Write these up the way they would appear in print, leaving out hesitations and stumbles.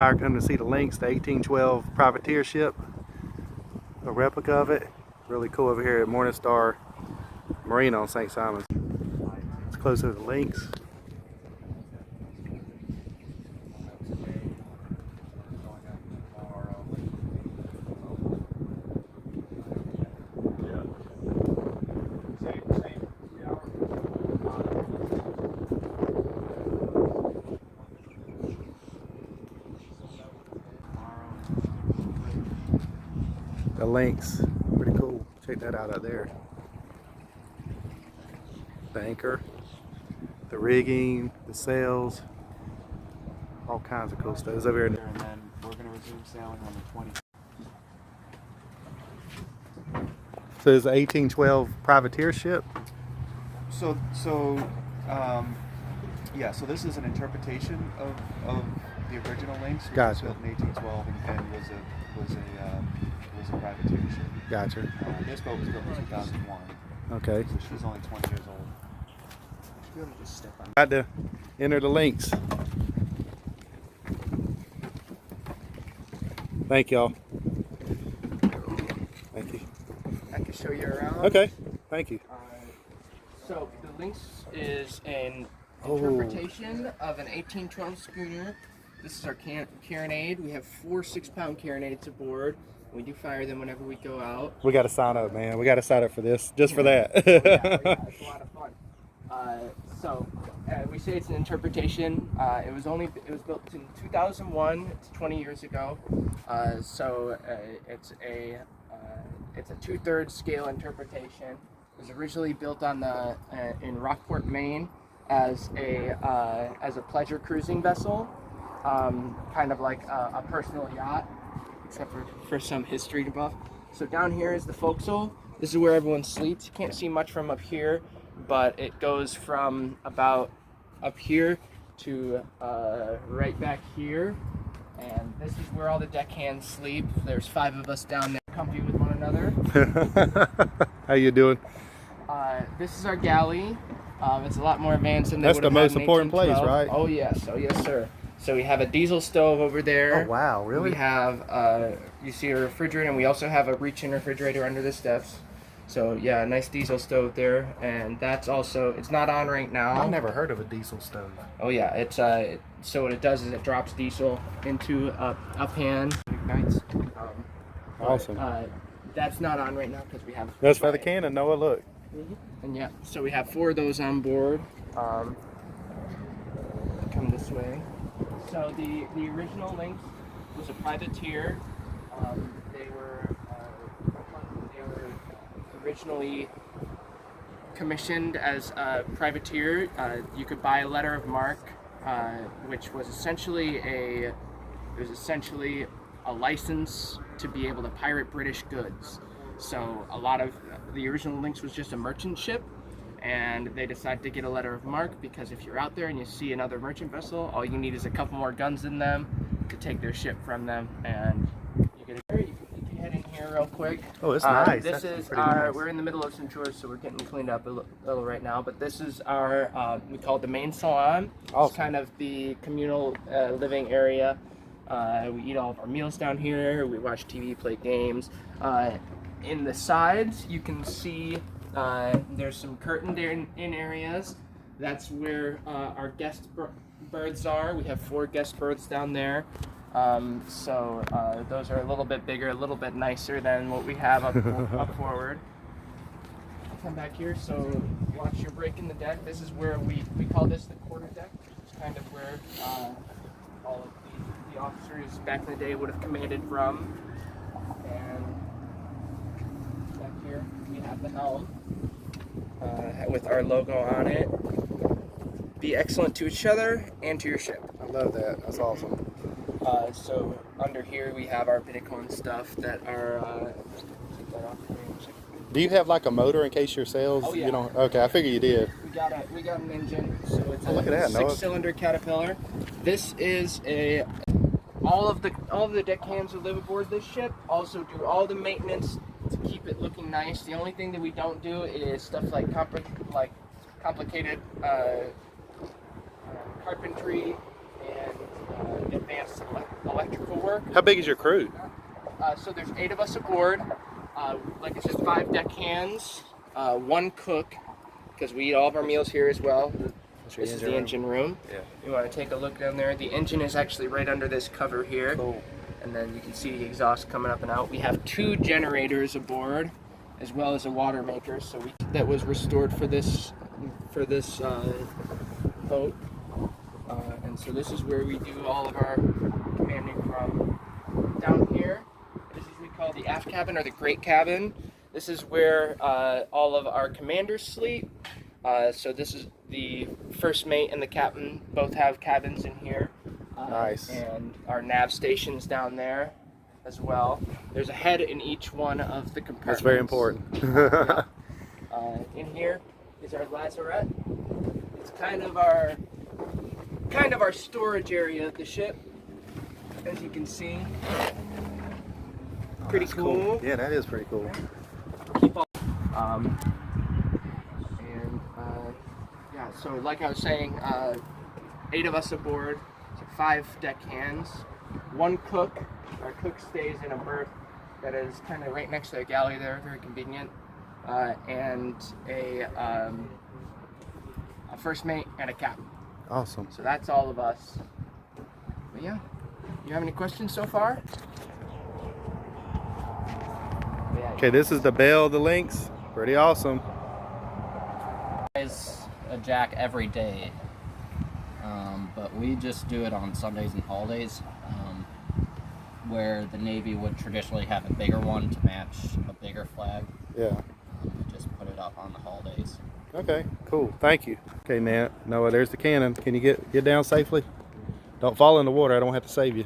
I come to see the Lynx, the 1812 privateer ship, a replica of it. Really cool over here at Morningstar Marina on St. Simons. It's close to the Lynx. The Lynx, pretty cool. Check that out there. The anchor, the rigging, the sails, all kinds of cool stuff. It's over here. And then we're going to resume sailing on the 20th. So it's an 1812 privateer ship. So so this is an interpretation of the original Lynx, which was Gotcha. built in 1812 and was a privateer ship. Gotcha. This boat was built in 2001. Okay. So she's only 20 years old. Should be able to just step on. Got to enter the Lynx. Thank y'all. Thank you. I can show you around. Okay. Thank you. So the Lynx is an interpretation of an 1812 schooner. This is our carronade. We have 4 6-pound carronades aboard. We do fire them whenever we go out. We got to sign up, man. We got to sign up for this, just for that. Yeah, it's a lot of fun. We say it's an interpretation. It was built in 2001. It's 20 years ago. It's a 2/3 scale interpretation. It was originally built on in Rockport, Maine, as a pleasure cruising vessel, kind of like a personal yacht, except for some history buff. So down here is the forecastle. This is where everyone sleeps. You can't see much from up here, but it goes from about up here to right back here. And this is where all the deckhands sleep. There's 5 of us down there, comfy with one another. How you doing? This is our galley. It's a lot more advanced than That's the most important place, right? Oh yes, sir. So we have a diesel stove over there. Oh wow, really? We have you see a refrigerator, and we also have a reach-in refrigerator under the steps. So yeah, a nice diesel stove there, and that's also, it's not on right now. I've never heard of a diesel stove. Oh yeah, it's so what it does is it drops diesel into a pan, ignites. Awesome. That's not on right now because we have. That's for the cannon, Noah. Look. And yeah, so we have 4 of those on board. Come this way. So the original Lynx was a privateer. They were originally commissioned as a privateer. You could buy a letter of marque, which was essentially a license to be able to pirate British goods. So a lot of the original Lynx was just a merchant ship, and they decided to get a letter of marque because if you're out there and you see another merchant vessel, all you need is a couple more guns than them to take their ship from them, and you can head in here real quick. Oh, it's nice. This That's is pretty our. nice. We're in the middle of some chores, so we're getting cleaned up a little right now. But this is our. We call it the main salon. Awesome. It's kind of the communal living area. We eat all of our meals down here. We watch TV, play games. In the sides, you can see there's some curtained in areas. That's where our guest berths are. We have 4 guest berths down there. So those are a little bit bigger, a little bit nicer than what we have up forward. Come back here, so watch your break in the deck. This is where we call this the quarter deck. It's kind of where all of the officers back in the day would have commanded from. And back here we have the helm with our logo on it. Be excellent to each other and to your ship. I love that. That's awesome. So under here we have our Bitcoin stuff that are. Do you have like a motor in case your sails? Oh, yeah. You don't. Okay, I figured you did. We got an engine, so it's Oh, look at that, Noah. 6-cylinder Caterpillar. This is all of the deckhands who live aboard this ship also do all the maintenance to keep it looking nice. The only thing that we don't do is stuff like complicated carpentry and advanced select. electrical work. How big is your crew? So there's 8 of us aboard. Like I said, 5 deckhands, 1 cook, because we eat all of our meals here as well. This is the engine room. Yeah. You want to take a look down there. The engine is actually right under this cover here. Cool. And then you can see the exhaust coming up and out. We have 2 generators aboard, as well as a water maker. So that was restored for this boat. And so this is where we do all of our commanding from. Down here, this is what we call the aft cabin or the great cabin. This is where all of our commanders sleep. So this is the first mate and the captain both have cabins in here. Nice. And our nav station's down there as well. There's a head in each one of the compartments. That's very important. In here is our lazarette. It's kind of our storage area of the ship, as you can see. Pretty cool. Yeah, that is pretty cool. Keep on. Yeah, so like I was saying, 8 of us aboard, so 5 deckhands, 1 cook. Our cook stays in a berth that is kind of right next to the galley there, very convenient, and a first mate and a captain. Awesome. So that's all of us. But yeah, you have any questions so far? Yeah. Okay, this is the Belle of the Lynx. Pretty awesome. Is a jack every day, but we just do it on Sundays and holidays, where the Navy would traditionally have a bigger one to match a bigger flag. Yeah. We just put it up on the holidays. Okay, cool. Thank you. Okay, man. Noah, there's the cannon. Can you get down safely? Don't fall in the water. I don't have to save you.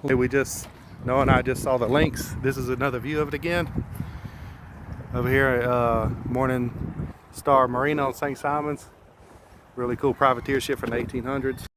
Okay, Noah and I just saw the Lynx. This is another view of it again. Over here at Morning Star Marina on St. Simon's. Really cool privateer ship from the 1800s.